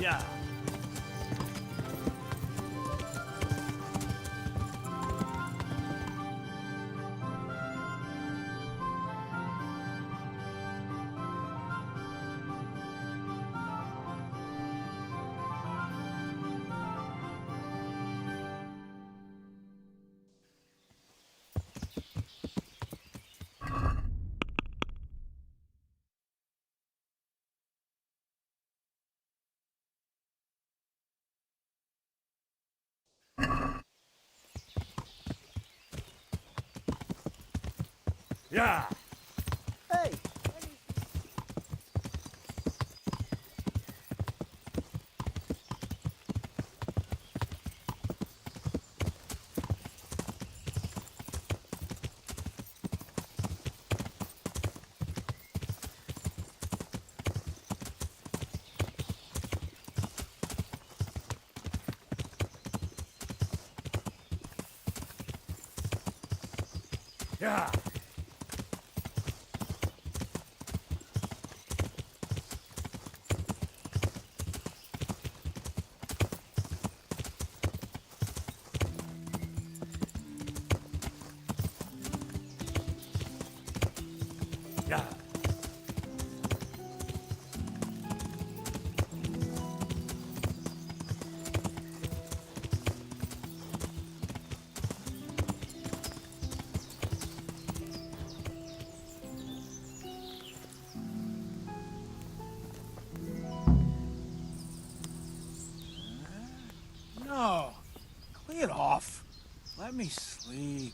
Yeah. Yeah. Hey! Yeah. Yeah. No! Clear it off. Let me sleep.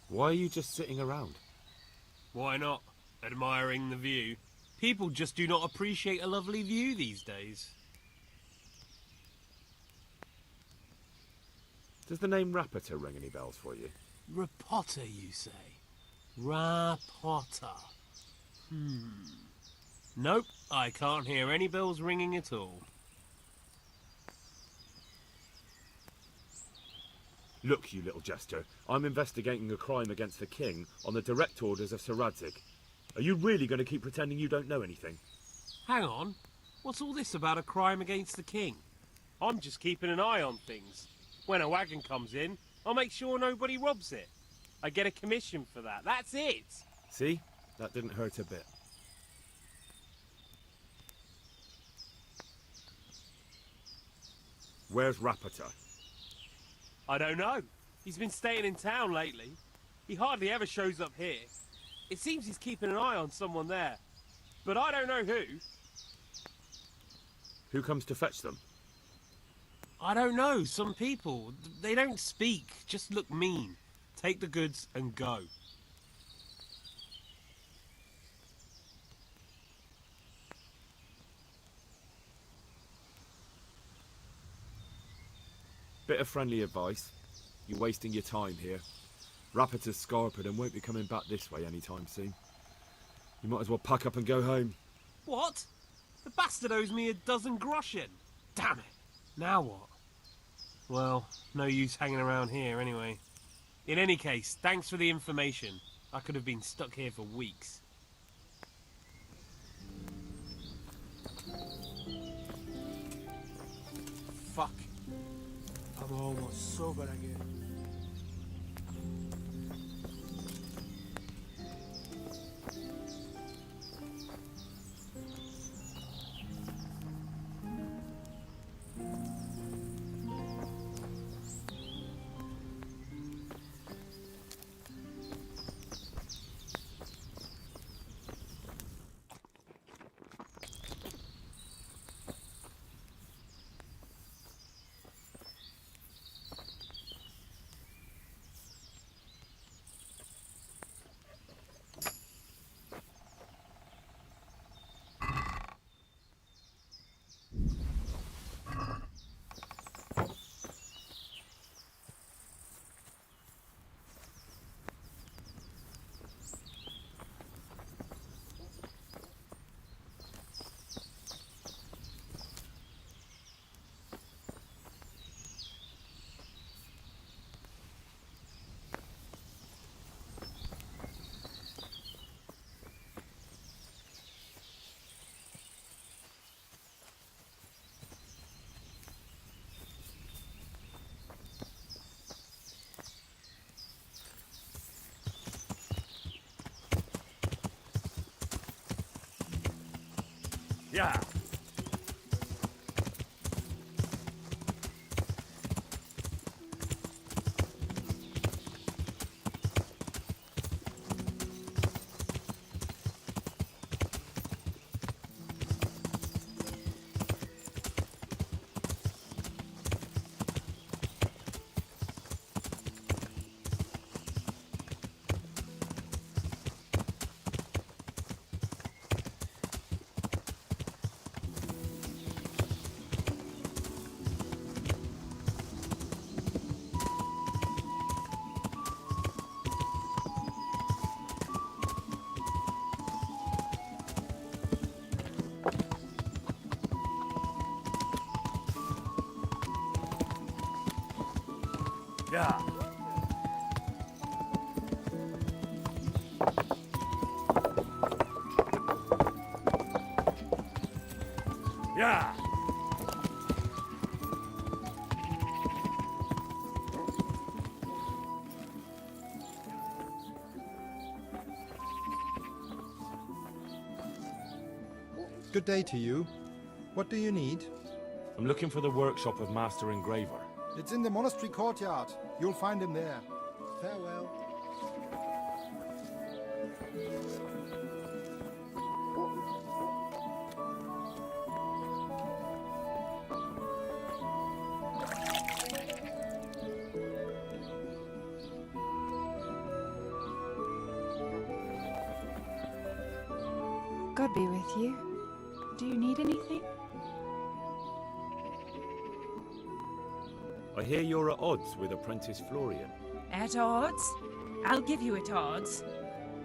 Why are you just sitting around? Why not? Admiring the view. People just do not appreciate a lovely view these days. Does the name Rapita ring any bells for you? Rapota, you say? Rapota. Nope, I can't hear any bells ringing at all. Look, you little jester, I'm investigating a crime against the king on the direct orders of Sir Radzig. Are you really going to keep pretending you don't know anything? Hang on. What's all this about a crime against the king? I'm just keeping an eye on things. When a wagon comes in, I'll make sure nobody robs it. I get a commission for that. That's it. See? That didn't hurt a bit. Where's Rapita? I don't know. He's been staying in town lately. He hardly ever shows up here. It seems he's keeping an eye on someone there. But I don't know who. Who comes to fetch them? I don't know. Some people. They don't speak. Just look mean. Take the goods and go. Bit of friendly advice. You're wasting your time here. Rapita's scarpered and won't be coming back this way anytime soon. You might as well pack up and go home. What? The bastard owes me a dozen groschen. Damn it. Now what? Well, no use hanging around here anyway. In any case, thanks for the information. I could have been stuck here for weeks. Fuck. I'm almost sober again. Yeah. Yeah. Yeah. Good day to you. What do you need? I'm looking for the workshop of Master Engraver. It's in the monastery courtyard. You'll find him there. Farewell. God be with you. Do you need anything? I hear you're at odds with Apprentice Florian. At odds? I'll give you at odds.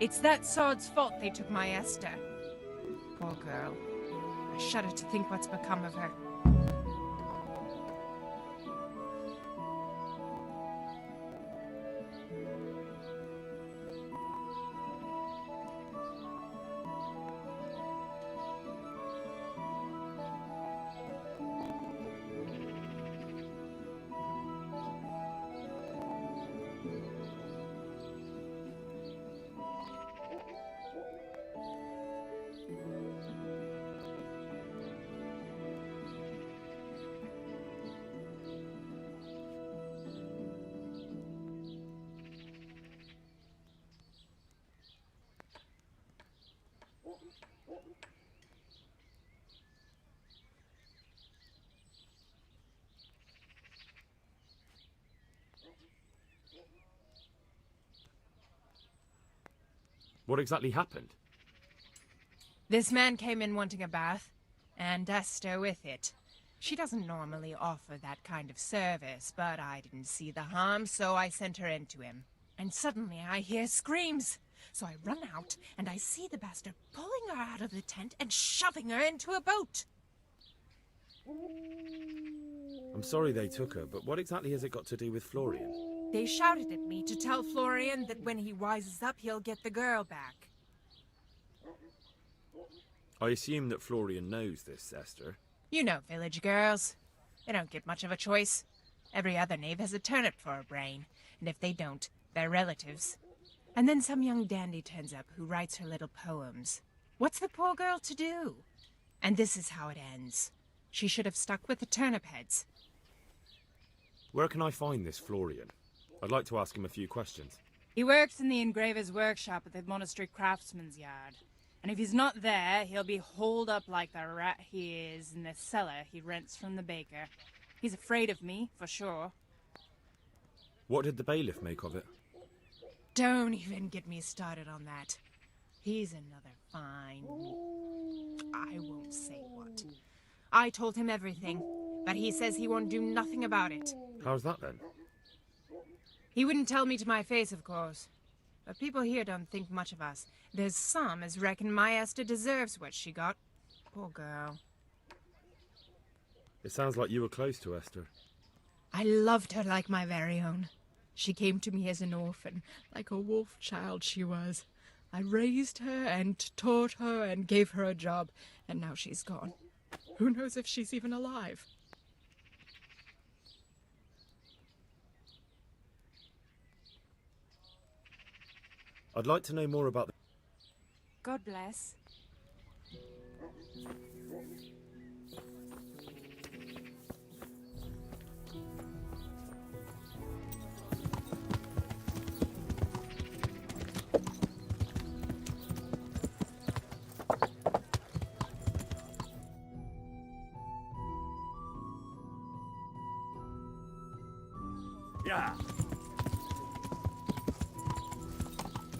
It's that sword's fault they took my Esther. Poor girl. I shudder to think what's become of her. What exactly happened? This man came in wanting a bath, and Esther with it. She doesn't normally offer that kind of service, but I didn't see the harm, so I sent her in to him. And suddenly I hear screams. So I run out, and I see the bastard pulling her out of the tent and shoving her into a boat. I'm sorry they took her, but what exactly has it got to do with Florian? They shouted at me to tell Florian that when he wises up, he'll get the girl back. I assume that Florian knows this, Esther. You know village girls. They don't get much of a choice. Every other knave has a turnip for a brain, and if they don't, they're relatives. And then some young dandy turns up who writes her little poems. What's the poor girl to do? And this is how it ends. She should have stuck with the turnip heads. Where can I find this Florian? I'd like to ask him a few questions. He works in the engraver's workshop at the monastery craftsman's yard. And if he's not there, he'll be holed up like the rat he is in the cellar he rents from the baker. He's afraid of me, for sure. What did the bailiff make of it? Don't even get me started on that. He's another fine... I won't say what. I told him everything, but he says he won't do nothing about it. How's that then? He wouldn't tell me to my face, of course. But people here don't think much of us. There's some as reckon my Esther deserves what she got. Poor girl. It sounds like you were close to Esther. I loved her like my very own. She came to me as an orphan, like a wolf child she was. I raised her and taught her and gave her a job, and now she's gone. Who knows if she's even alive? I'd like to know more about the... God bless. Yeah.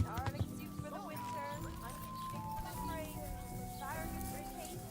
Garlic soup for the winter, onion stick for the spring, asparagus for taste,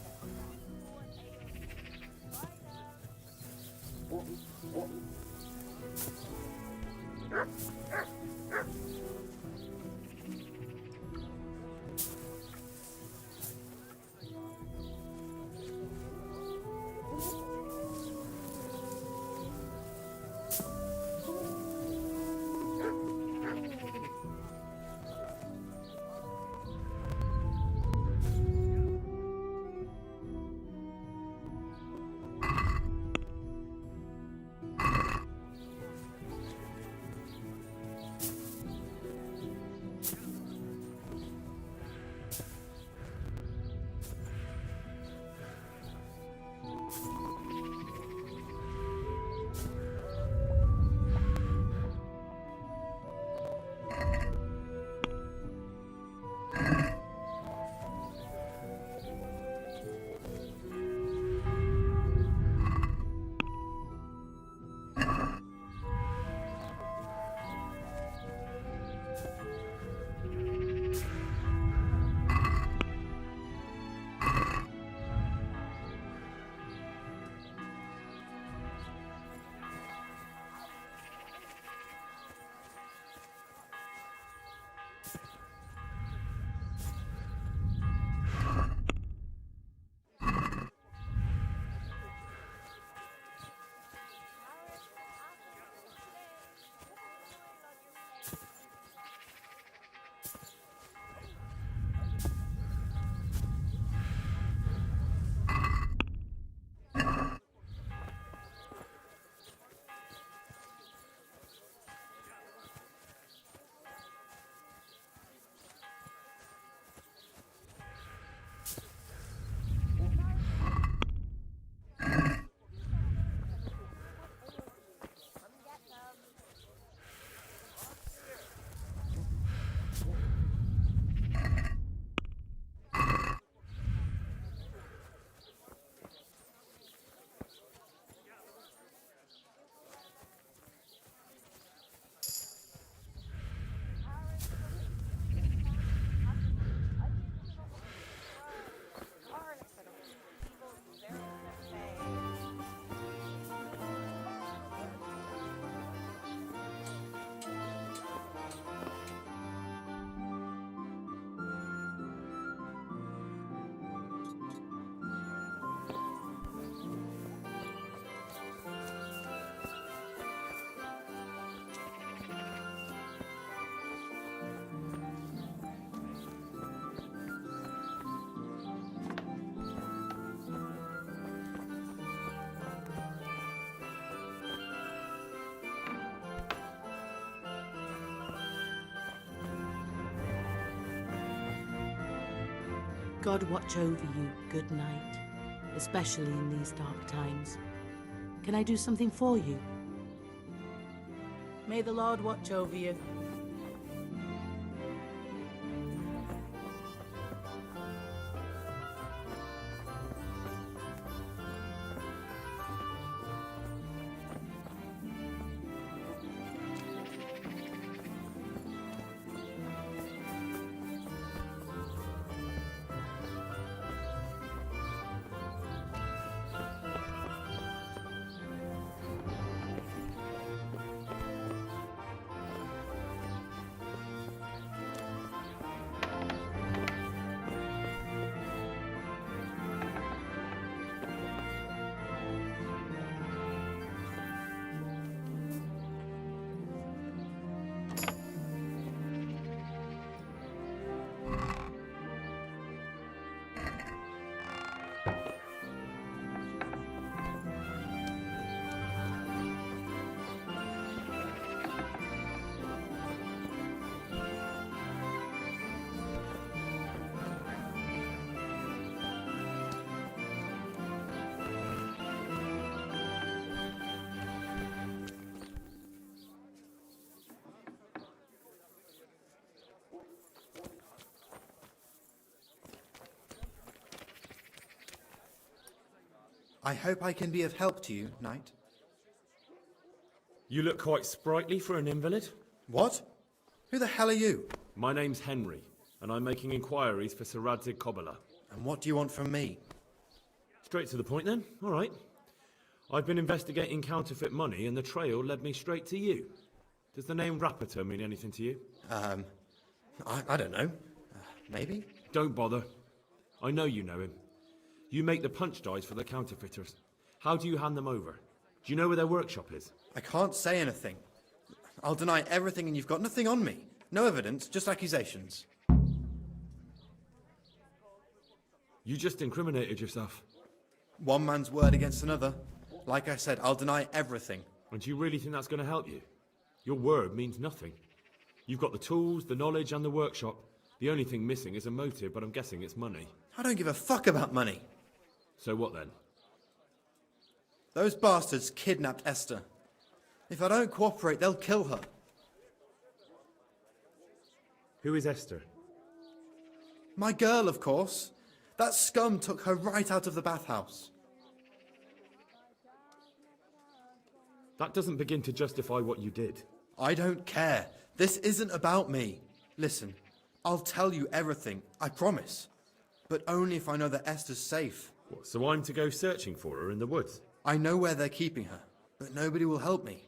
God watch over you, good night, especially in these dark times. Can I do something for you? May the Lord watch over you. I hope I can be of help to you, Knight. You look quite sprightly for an invalid. What? Who the hell are you? My name's Henry, and I'm making inquiries for Sir Radzig Kobyla. And what do you want from me? Straight to the point then, all right. I've been investigating counterfeit money and the trail led me straight to you. Does the name Rappator mean anything to you? I don't know. Maybe? Don't bother. I know you know him. You make the punch dies for the counterfeiters. How do you hand them over? Do you know where their workshop is? I can't say anything. I'll deny everything and you've got nothing on me. No evidence, just accusations. You just incriminated yourself. One man's word against another. Like I said, I'll deny everything. And do you really think that's going to help you? Your word means nothing. You've got the tools, the knowledge and the workshop. The only thing missing is a motive, but I'm guessing it's money. I don't give a fuck about money. So what then? Those bastards kidnapped Esther. If I don't cooperate, they'll kill her. Who is Esther? My girl, of course. That scum took her right out of the bathhouse. That doesn't begin to justify what you did. I don't care. This isn't about me. Listen, I'll tell you everything, I promise. But only if I know that Esther's safe. What, so I'm to go searching for her in the woods? I know where they're keeping her, but nobody will help me.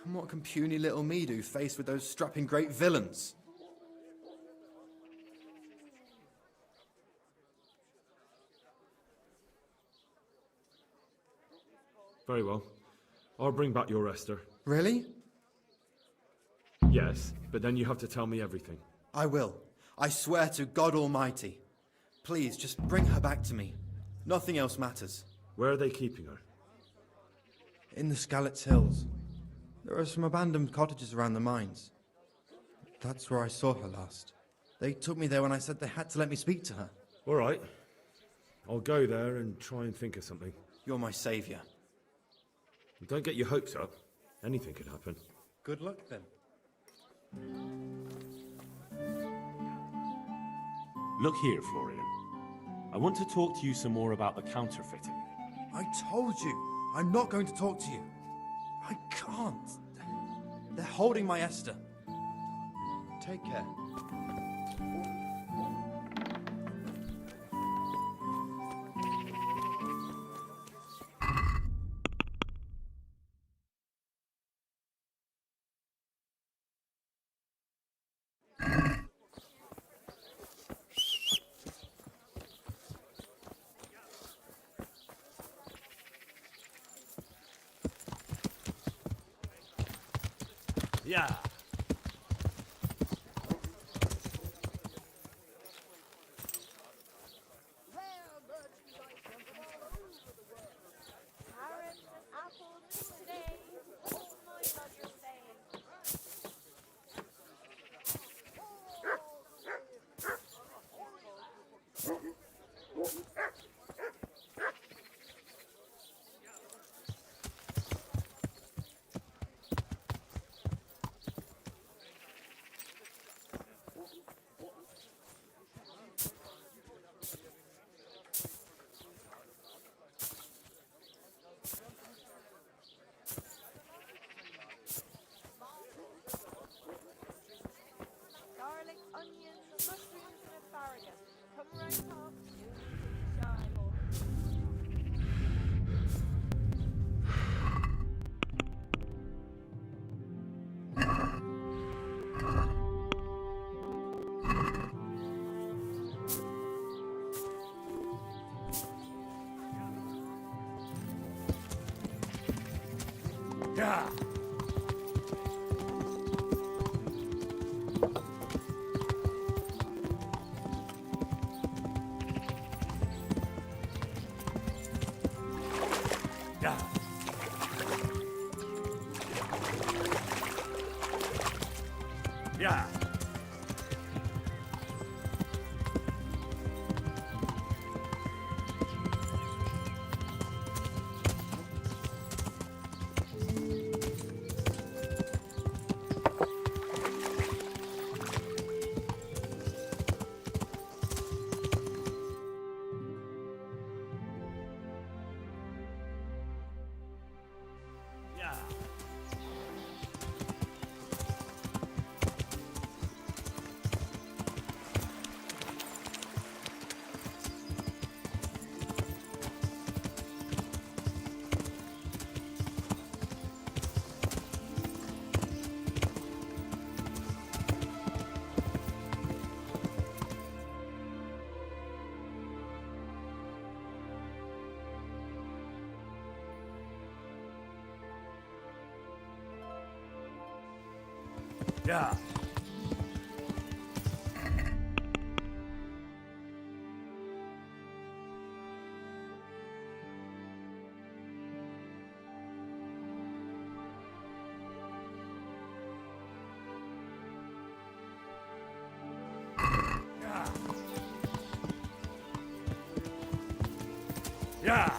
And what can puny little me do faced with those strapping great villains? Very well. I'll bring back your Esther. Really? Yes, but then you have to tell me everything. I will. I swear to God Almighty. Please, just bring her back to me. Nothing else matters. Where are they keeping her? In the Skalitz Hills. There are some abandoned cottages around the mines. That's where I saw her last. They took me there when I said they had to let me speak to her. All right. I'll go there and try and think of something. You're my saviour. Don't get your hopes up. Anything could happen. Good luck then. Look here, Florian. I want to talk to you some more about the counterfeiting. I told you, I'm not going to talk to you. I can't. They're holding my Esther. Take care. Yeah. Carrots and apples today. Oh my God, you're saying. Garlic, onions, mushrooms, and asparagus. Come right off. Yeah. Yeah. Yeah. Yeah. Yeah.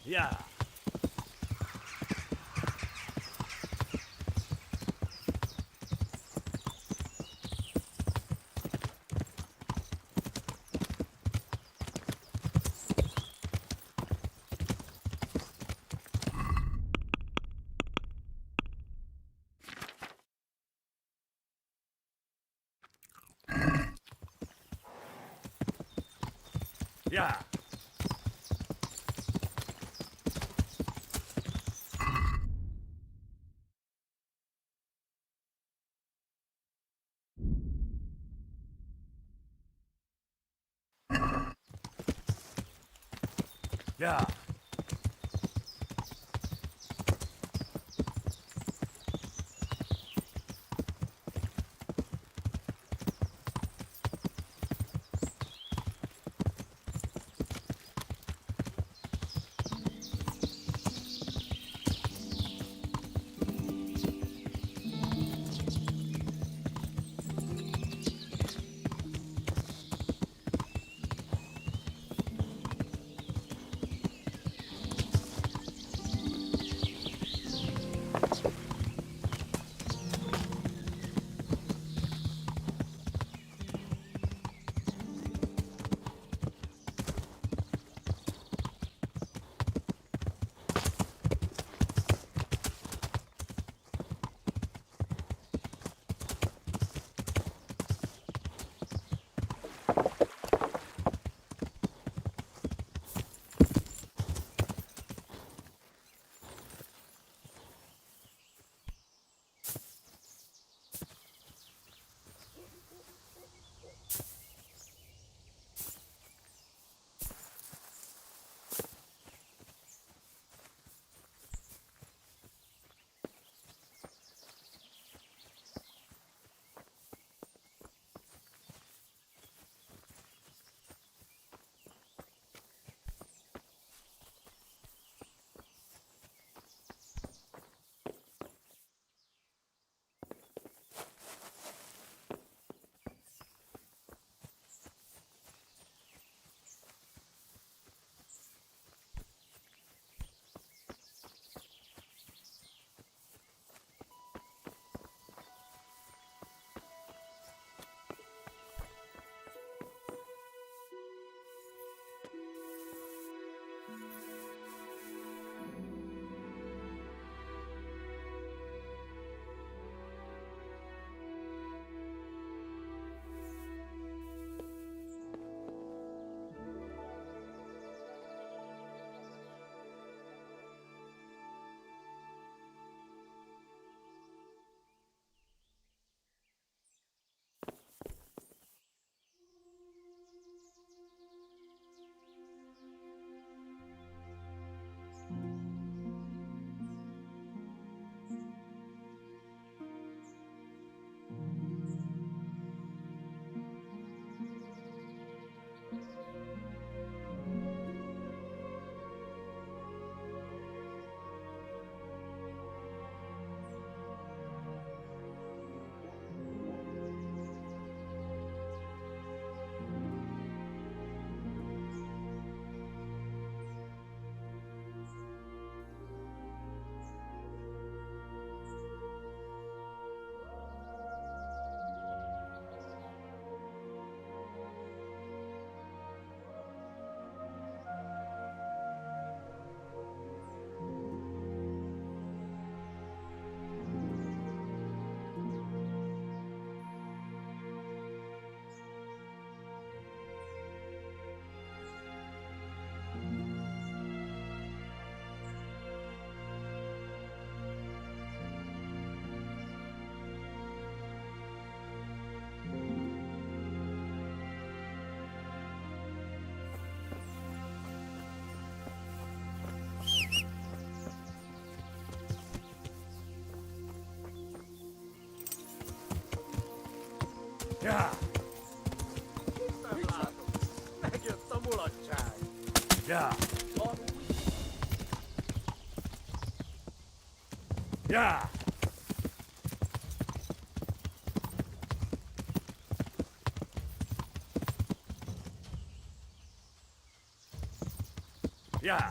Yeah. Yeah. Yeah. Ja. Ja. Ja. Ja.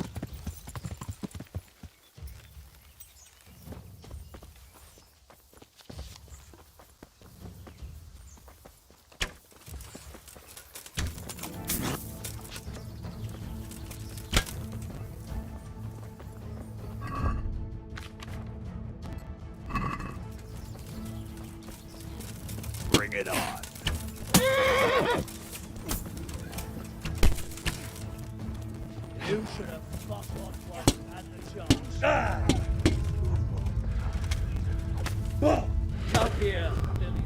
Bring it on. You should have fucked off while you had the chance. Come here, Billy.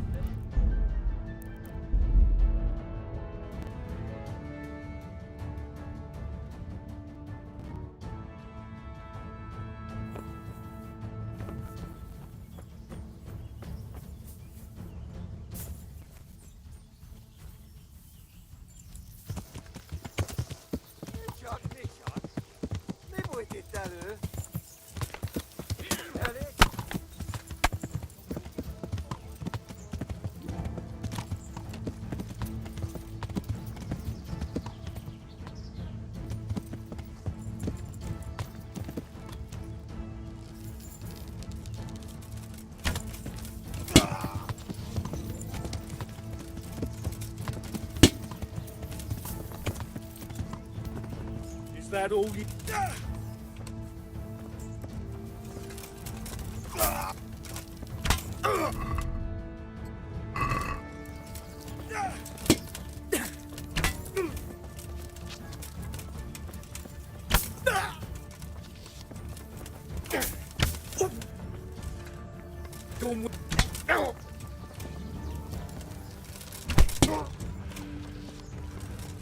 Is that all you...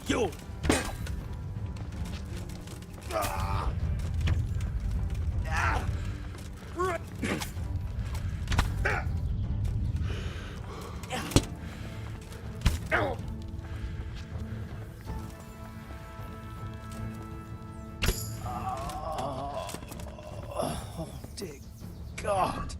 Yo! Oh, dear God.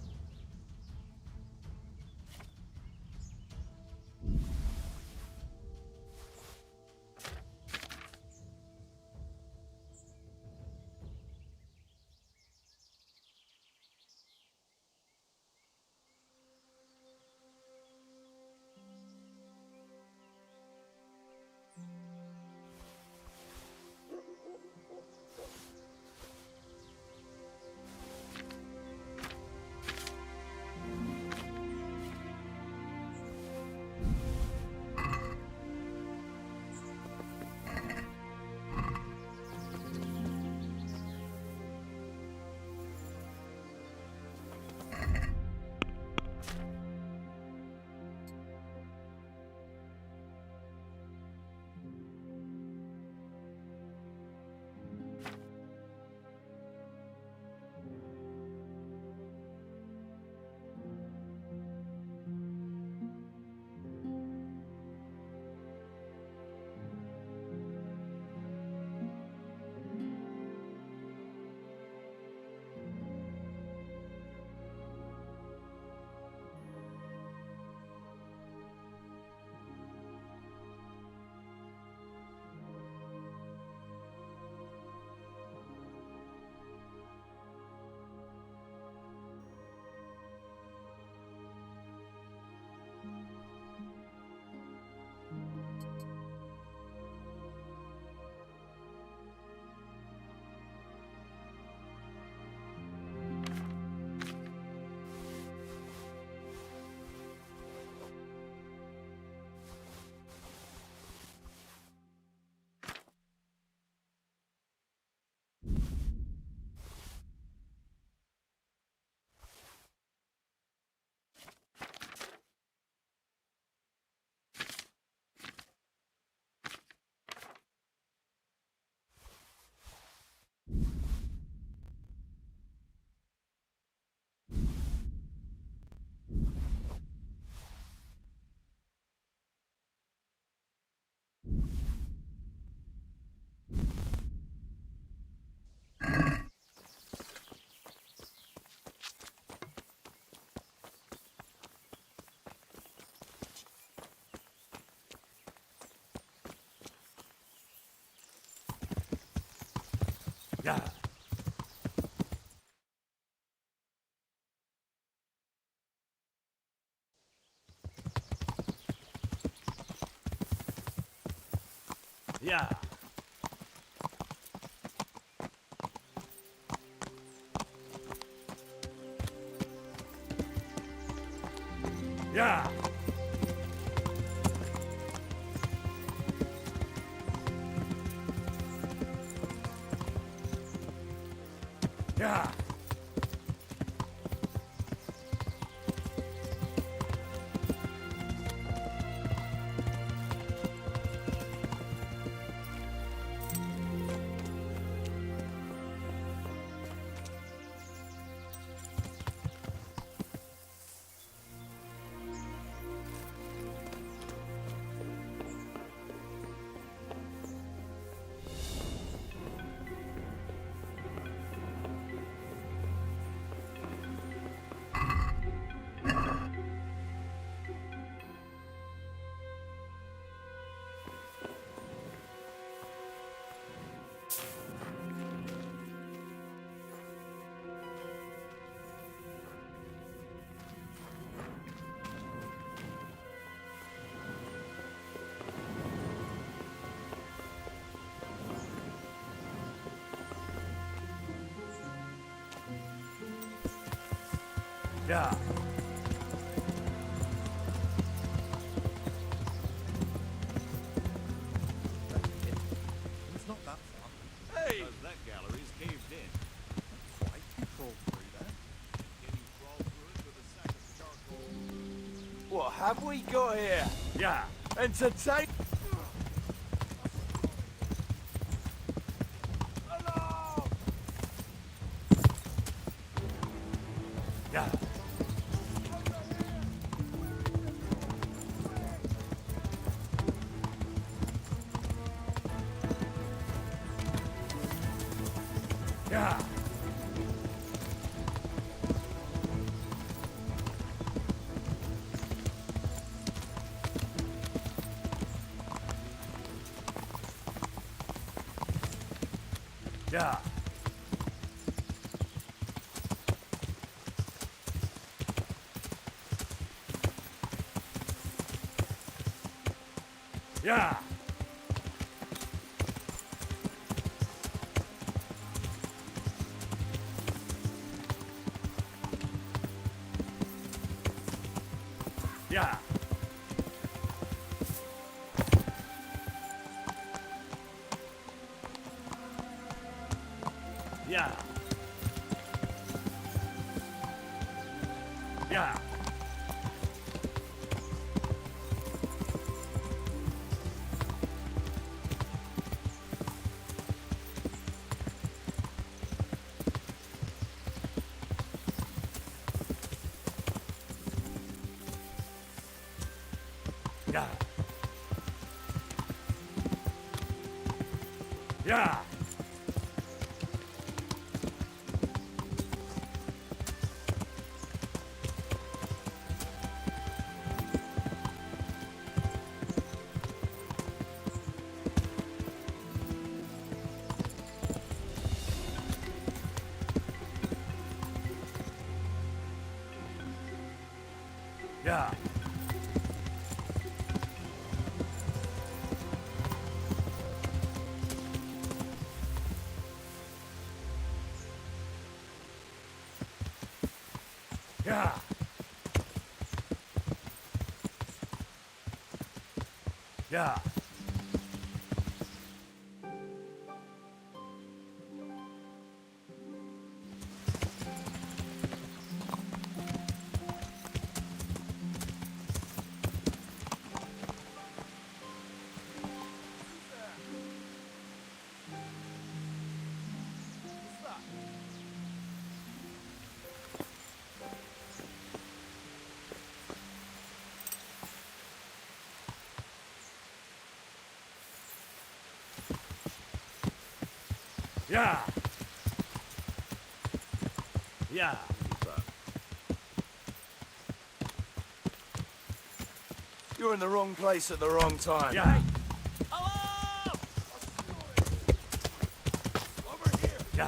Yeah. Yeah. Yeah. Yeah. Yeah. It's not that far. Hey! That gallery's caved in. Quite. You crawled through there. Can you crawl through it with a sack of charcoal? What have we got here? Yeah. Entertain. Yeah. Yeah. Yeah. Yeah. Yeah. Yeah. Yeah. Yeah. Yeah. Yeah. Yeah. Yeah. Yeah. Yeah. You're in the wrong place at the wrong time. Yeah. Hello! Over here! Yeah.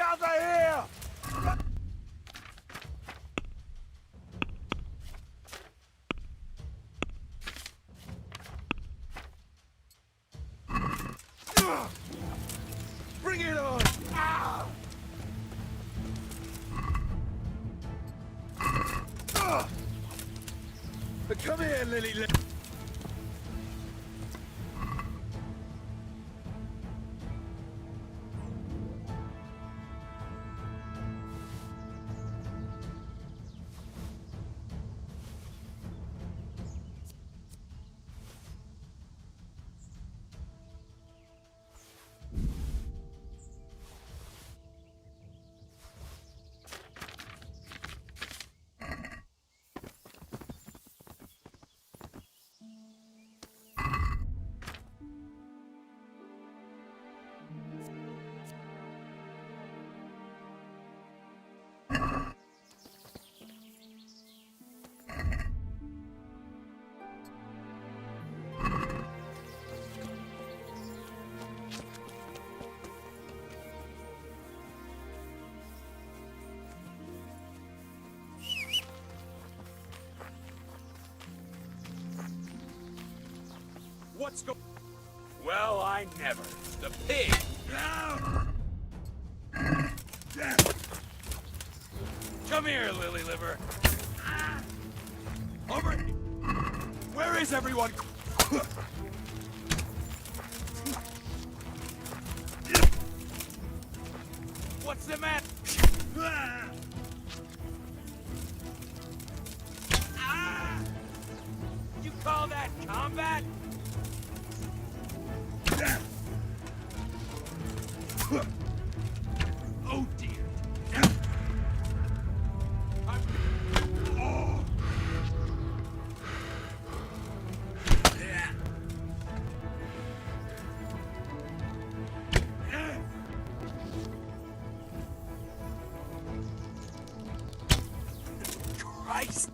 out of here! Bring it on! Ah! Come here, Lily. What's go? Well, I never. The pig. Come here, Lily Liver. Over. Where is everyone? What's the matter? You call that combat? Oh dear. Oh. Christ.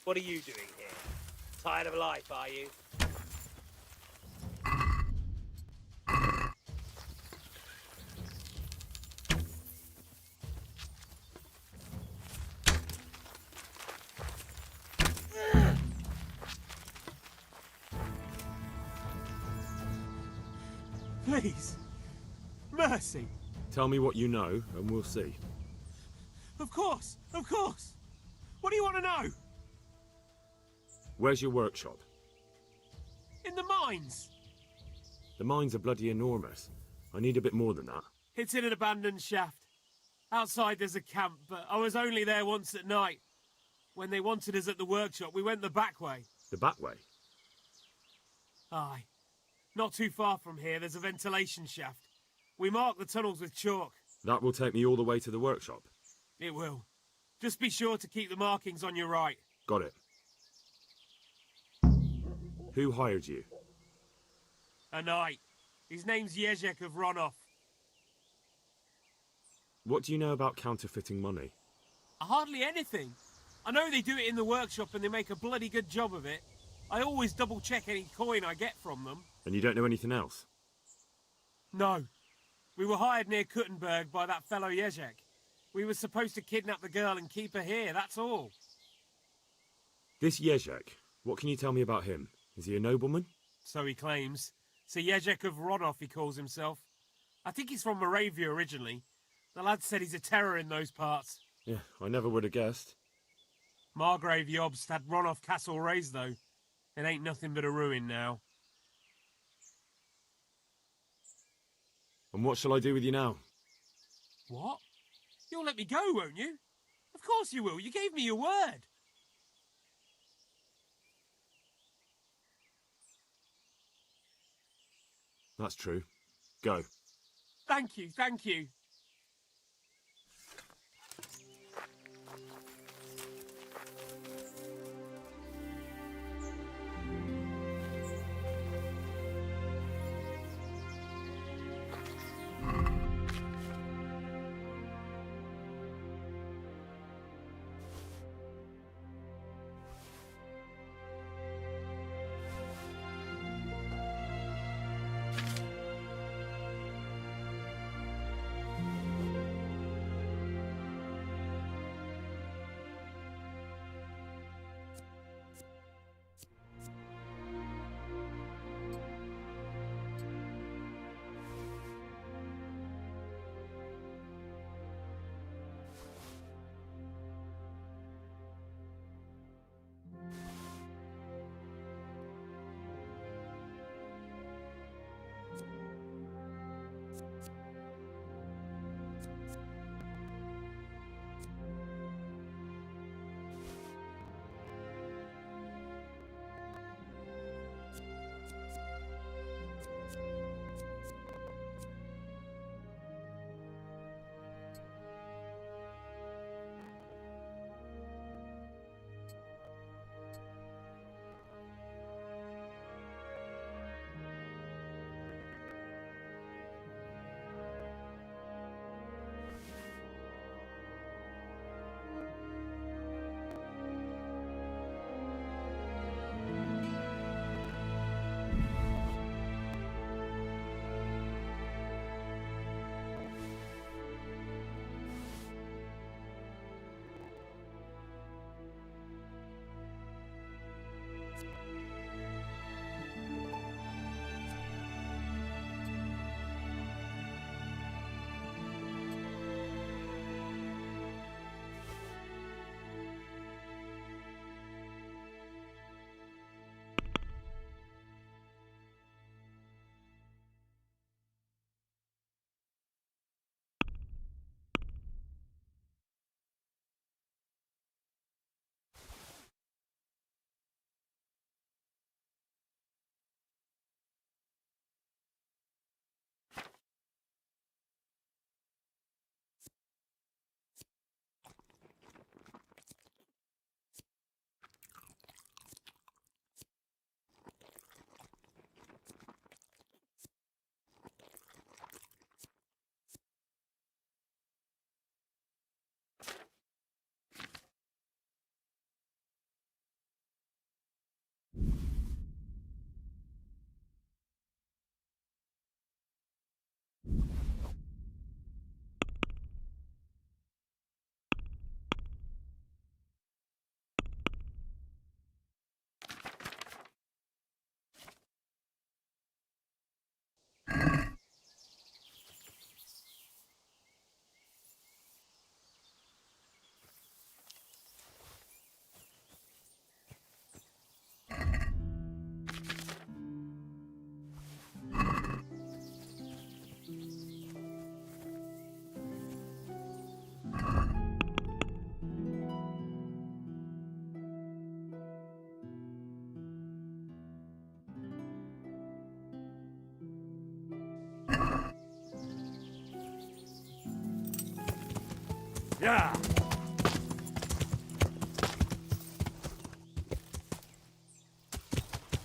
What are you doing here? Tired of life, are you? Please. Mercy. Tell me what you know, and we'll see. Of course, of course. What do you want to know? Where's your workshop? In the mines. The mines are bloody enormous. I need a bit more than that. It's in an abandoned shaft. Outside there's a camp, but I was only there once at night. When they wanted us at the workshop, we went the back way. The back way? Aye. Not too far from here, there's a ventilation shaft. We marked the tunnels with chalk. That will take me all the way to the workshop. It will. Just be sure to keep the markings on your right. Got it. Who hired you? A knight. His name's Jezek of Ronov. What do you know about counterfeiting money? Hardly anything. I know they do it in the workshop and they make a bloody good job of it. I always double check any coin I get from them. And you don't know anything else? No. We were hired near Kuttenberg by that fellow Jezek. We were supposed to kidnap the girl and keep her here, that's all. This Jezek, what can you tell me about him? Is he a nobleman? So he claims. Sir Jezek of Ronov, he calls himself. I think he's from Moravia originally. The lad said he's a terror in those parts. Yeah, I never would have guessed. Margrave Jobst had Ronov Castle razed, though. It ain't nothing but a ruin now. And what shall I do with you now? What? You'll let me go, won't you? Of course you will. You gave me your word. That's true. Go. Thank you, thank you. Yeah!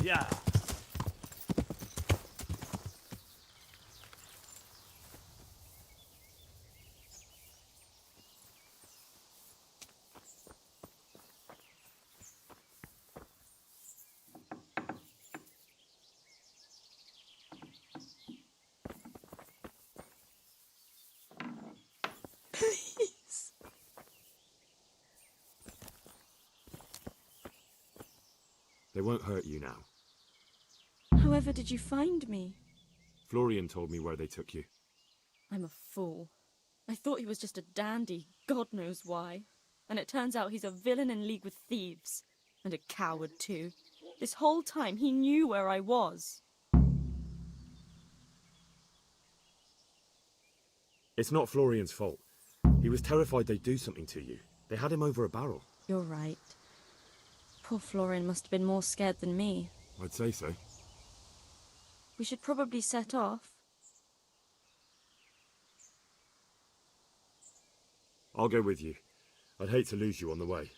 Yeah! Please. They won't hurt you now. However did you find me? Florian told me where they took you. I'm a fool. I thought he was just a dandy, God knows why. And it turns out he's a villain in league with thieves. And a coward too. This whole time he knew where I was. It's not Florian's fault. He was terrified they'd do something to you. They had him over a barrel. You're right. Poor Florian must have been more scared than me. I'd say so. We should probably set off. I'll go with you. I'd hate to lose you on the way.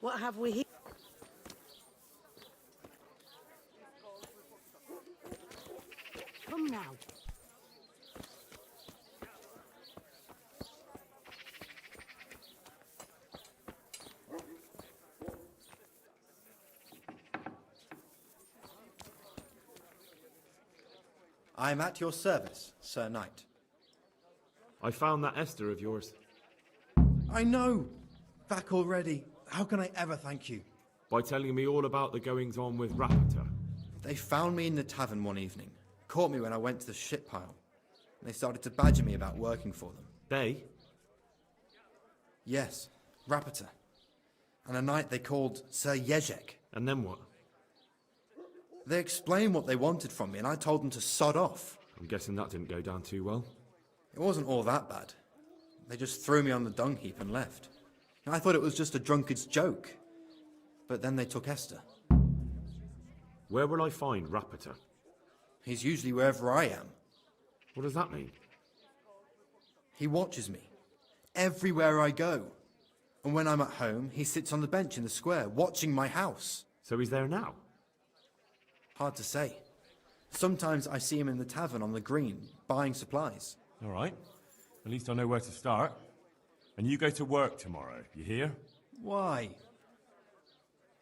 What have we here? Come now. I'm at your service, Sir Knight. I found that Esther of yours. I know! Back already. How can I ever thank you? By telling me all about the goings-on with Rapita. They found me in the tavern one evening, caught me when I went to the ship pile. They started to badger me about working for them. They? Yes, Rapita. And a knight they called Sir Jezek. And then what? They explained what they wanted from me, and I told them to sod off. I'm guessing that didn't go down too well. It wasn't all that bad. They just threw me on the dung heap and left. I thought it was just a drunkard's joke. But then they took Esther. Where will I find Rapita? He's usually wherever I am. What does that mean? He watches me. Everywhere I go. And when I'm at home, he sits on the bench in the square, watching my house. So he's there now? Hard to say. Sometimes I see him in the tavern on the green, buying supplies. All right. At least I know where to start. And you go to work tomorrow, you hear? Why?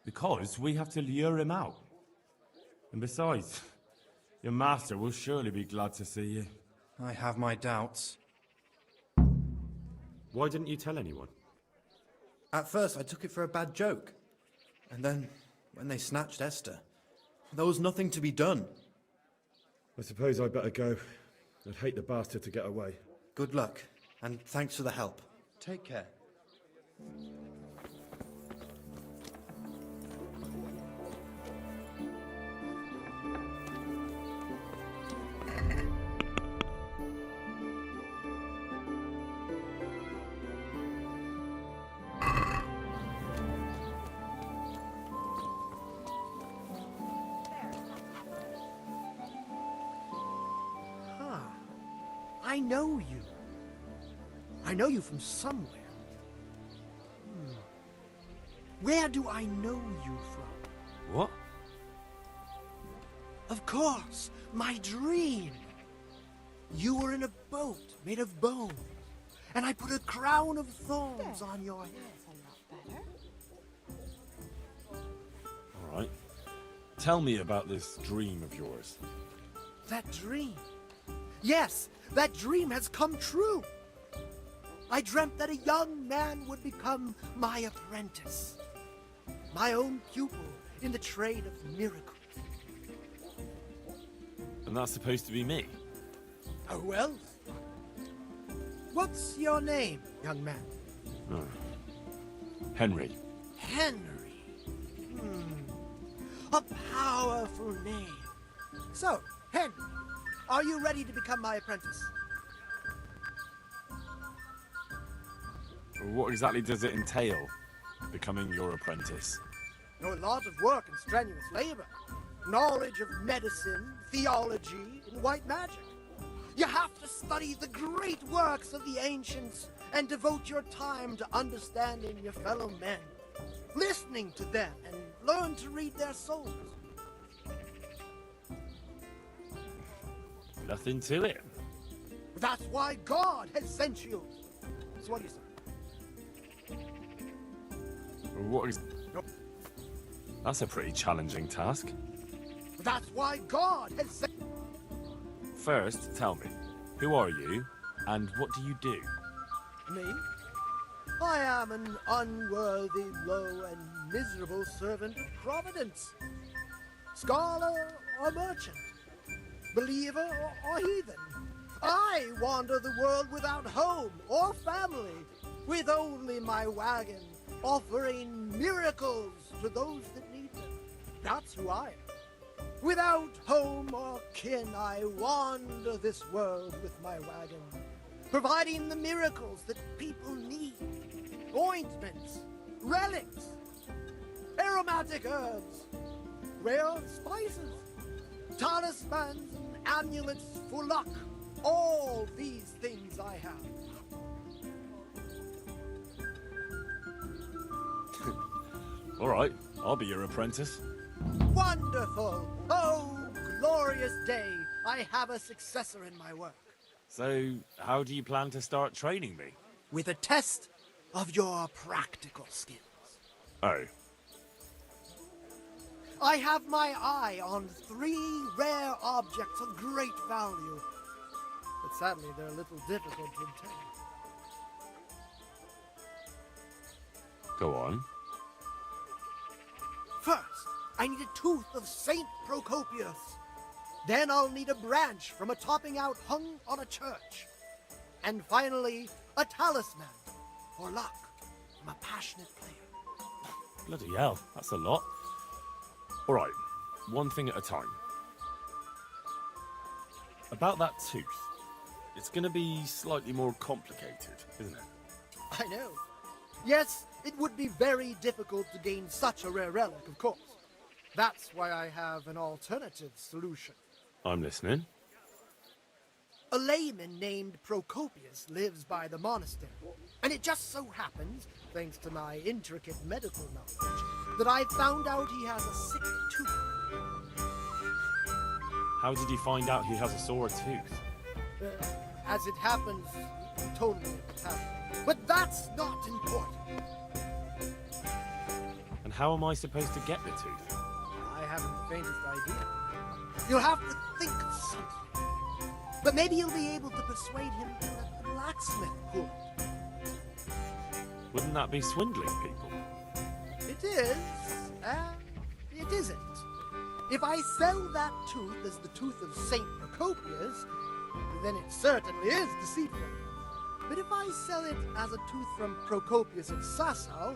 Because we have to lure him out. And besides, your master will surely be glad to see you. I have my doubts. Why didn't you tell anyone? At first I took it for a bad joke. And then, when they snatched Esther, there was nothing to be done. I suppose I'd better go. I'd hate the bastard to get away. Good luck, and thanks for the help. Take care. I know you. I know you from somewhere. Where do I know you from? What? Of course, my dream. You were in a boat made of bone, and I put a crown of thorns on your head. All right. Tell me about this dream of yours. That dream? Yes, that dream has come true. I dreamt that a young man would become my apprentice. My own pupil in the trade of miracles. And that's supposed to be me? Oh, well. What's your name, young man? Oh. Henry. Henry. A powerful name. So, Henry, are you ready to become my apprentice? What exactly does it entail, becoming your apprentice? A lot of work and strenuous labor. Knowledge of medicine, theology, and white magic. You have to study the great works of the ancients and devote your time to understanding your fellow men. listening to them and learn to read their souls. Nothing to it. That's why God has sent you. So what do you say? What is... That's a pretty challenging task. That's why God has sent... First, tell me, who are you, and what do you do? Me? I am an unworthy, low, and miserable servant of Providence. Scholar or merchant, believer or heathen. I wander the world without home or family, with only my wagon, offering miracles to those that need them. That's who I am. Without home or kin, I wander this world with my wagon, providing the miracles that people need. Ointments, relics, aromatic herbs, rare spices, talismans and amulets for luck. All these things I have. All right, I'll be your apprentice. Wonderful! Oh, glorious day! I have a successor in my work. So, how do you plan to start training me? With a test of your practical skills. Oh. I have my eye on 3 rare objects of great value. But sadly, they're a little difficult to obtain. Go on. First, I need a tooth of Saint Procopius. Then I'll need a branch from a topping out hung on a church. And finally, a talisman for luck from a passionate player. Bloody hell, that's a lot. All right, one thing at a time. About that tooth. It's going to be slightly more complicated, isn't it? I know. Yes, it would be very difficult to gain such a rare relic, of course. That's why I have an alternative solution. I'm listening. A layman named Procopius lives by the monastery, and it just so happens, thanks to my intricate medical knowledge, that I found out he has a sick tooth. How did you find out he has a sore tooth? As it happens, he told me at the tavern. But that's not important. And how am I supposed to get the tooth? I haven't the faintest idea. You'll have to think of something. But maybe you'll be able to persuade him to let the blacksmith pull it. Wouldn't that be swindling people? It is, and it isn't. If I sell that tooth as the tooth of Saint Procopius, then it certainly is deceitful. But if I sell it as a tooth from Procopius of Sasau,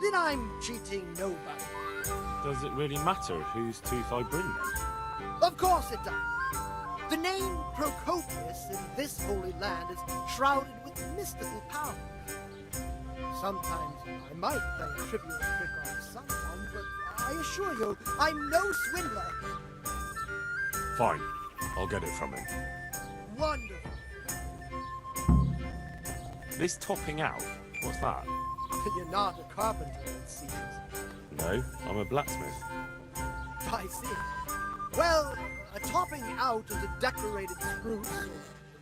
then I'm cheating nobody. Does it really matter whose tooth I bring then? Of course it does. The name Procopius in this holy land is shrouded with mystical power. Sometimes I might play a trivial trick on someone, but I assure you, I'm no swindler. Fine, I'll get it from him. Wonderful. This topping out, what's that? You're not a carpenter, it seems. No, I'm a blacksmith. I see. Well, a topping out is a decorated spruce or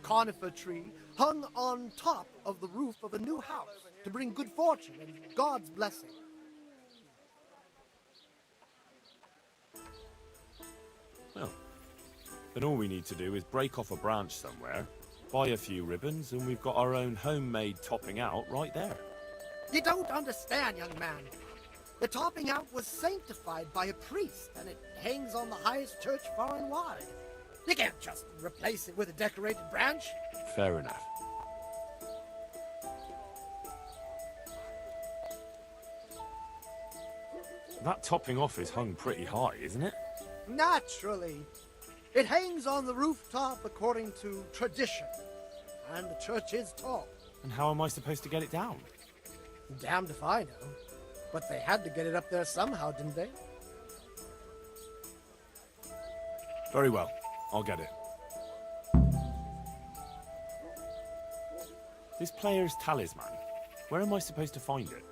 conifer tree hung on top of the roof of a new house to bring good fortune and God's blessing. Well, then all we need to do is break off a branch somewhere, buy a few ribbons, and we've got our own homemade topping out right there. You don't understand, young man. The topping out was sanctified by a priest, and it hangs on the highest church far and wide. You can't just replace it with a decorated branch. Fair enough. That topping off is hung pretty high, isn't it? Naturally. It hangs on the rooftop according to tradition, and the church is tall. And how am I supposed to get it down? Damned if I know. But they had to get it up there somehow, didn't they? Very well, I'll get it. This player's talisman, where am I supposed to find it?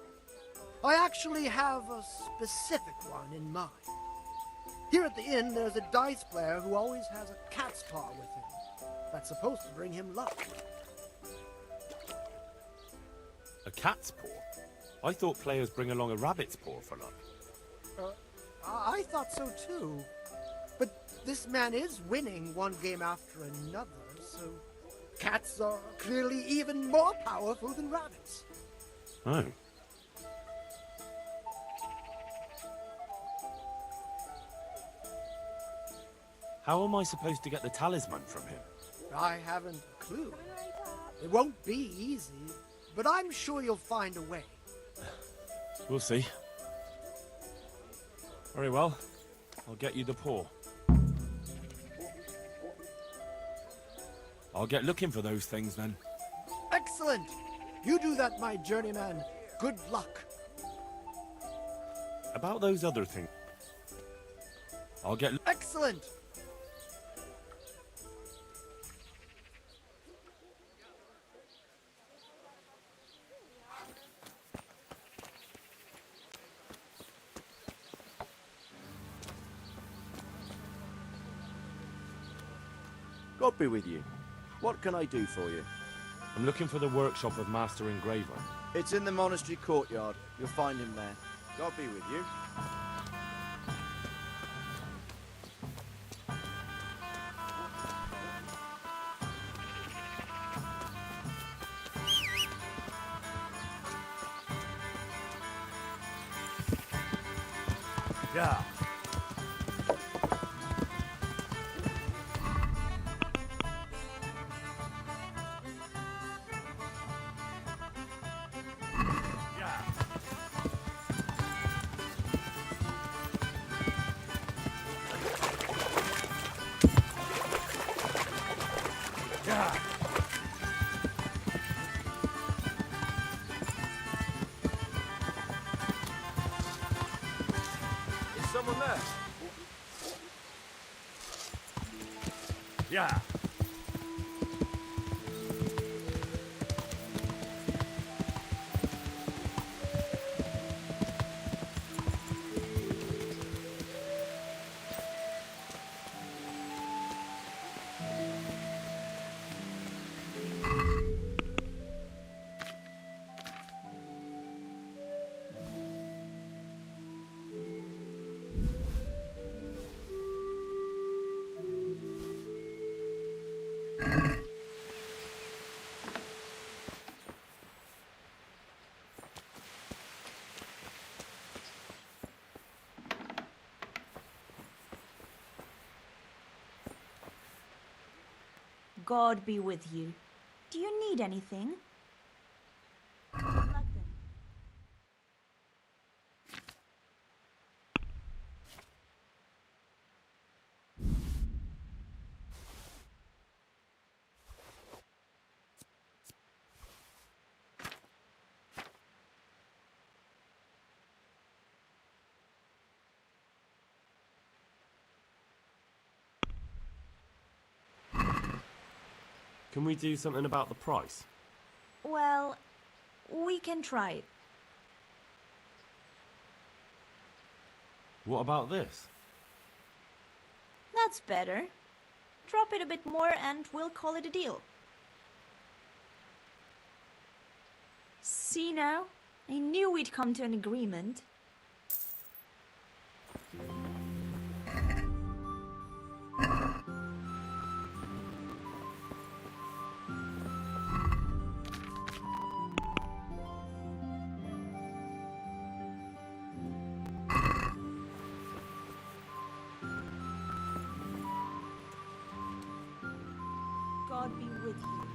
I actually have a specific one in mind. Here at the inn, there's a dice player who always has a cat's paw with him. That's supposed to bring him luck. A cat's paw? I thought players bring along a rabbit's paw for luck. I thought so too. But this man is winning one game after another, so cats are clearly even more powerful than rabbits. Oh. How am I supposed to get the talisman from him? I haven't a clue. It won't be easy, but I'm sure you'll find a way. We'll see. Very well. I'll get you the paw. I'll get looking for those things then. Excellent! You do that, my journeyman. Good luck. About those other things. I'll get... Excellent! God be with you. What can I do for you? I'm looking for the workshop of Master Engraver. It's in the monastery courtyard. You'll find him there. God be with you. Yeah. Is someone there? Yeah. God be with you. Do you need anything? Good luck then. Can we do something about the price? Well, we can try it. What about this? That's better. Drop it a bit more and we'll call it a deal. See now? I knew we'd come to an agreement. God be with you.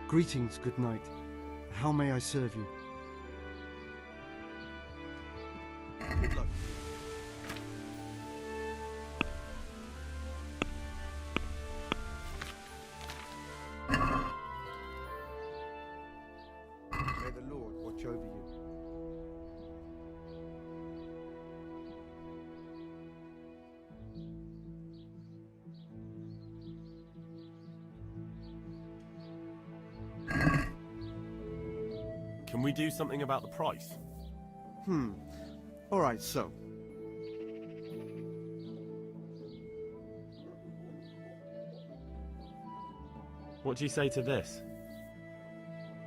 Greetings, good knight. How may I serve you? Good luck. May the Lord watch over you. Can we do something about the price? Alright, so. What do you say to this?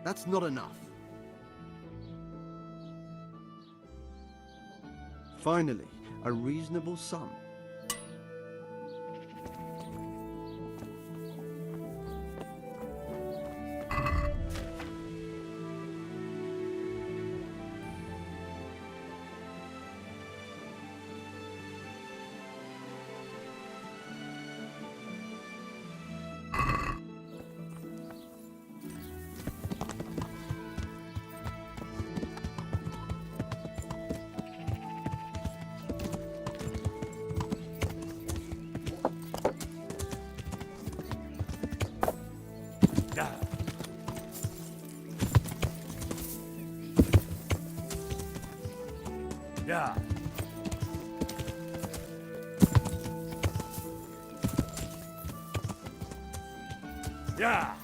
That's not enough. Finally, a reasonable sum. Yeah. Yeah.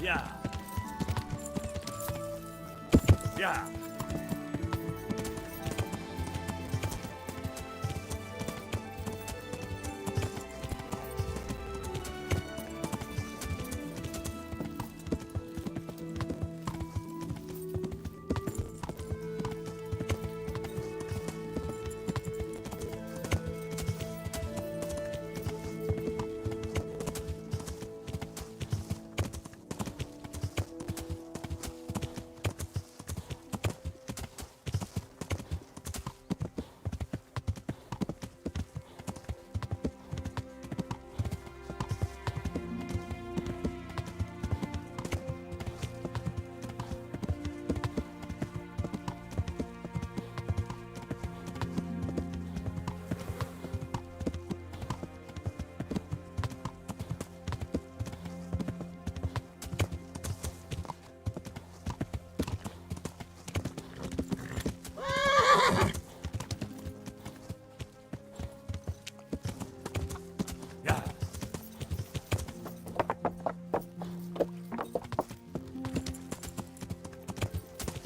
Yeah. Yeah.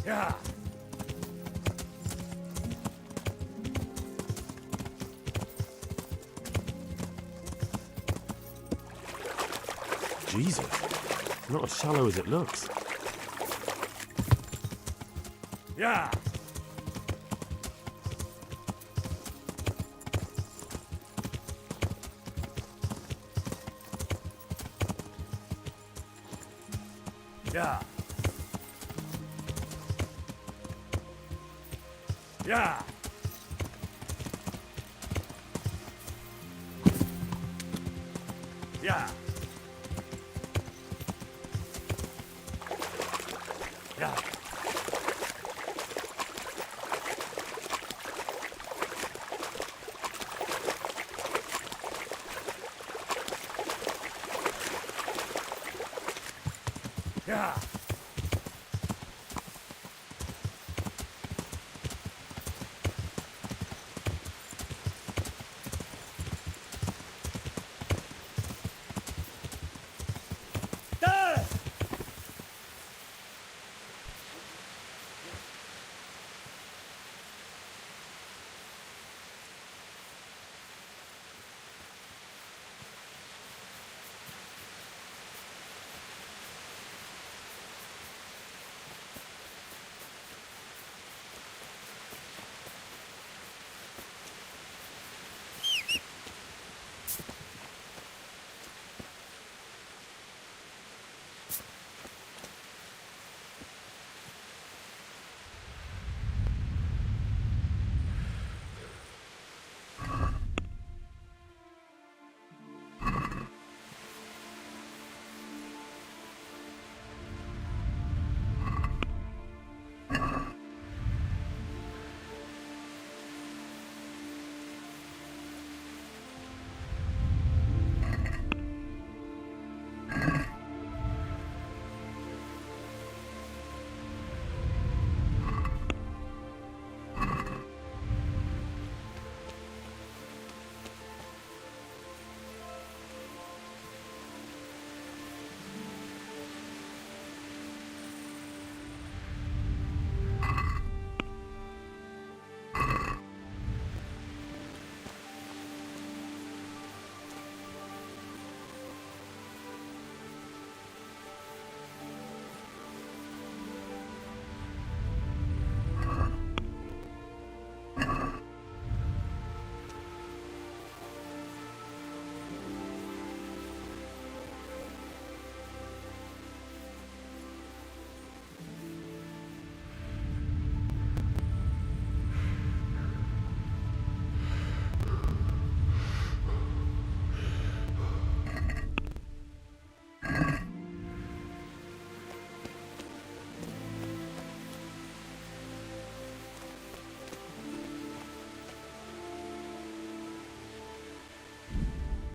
Yeah. Jesus, not as shallow as it looks. Yeah. Yeah. Yeah. Yeah. Yeah. Yeah.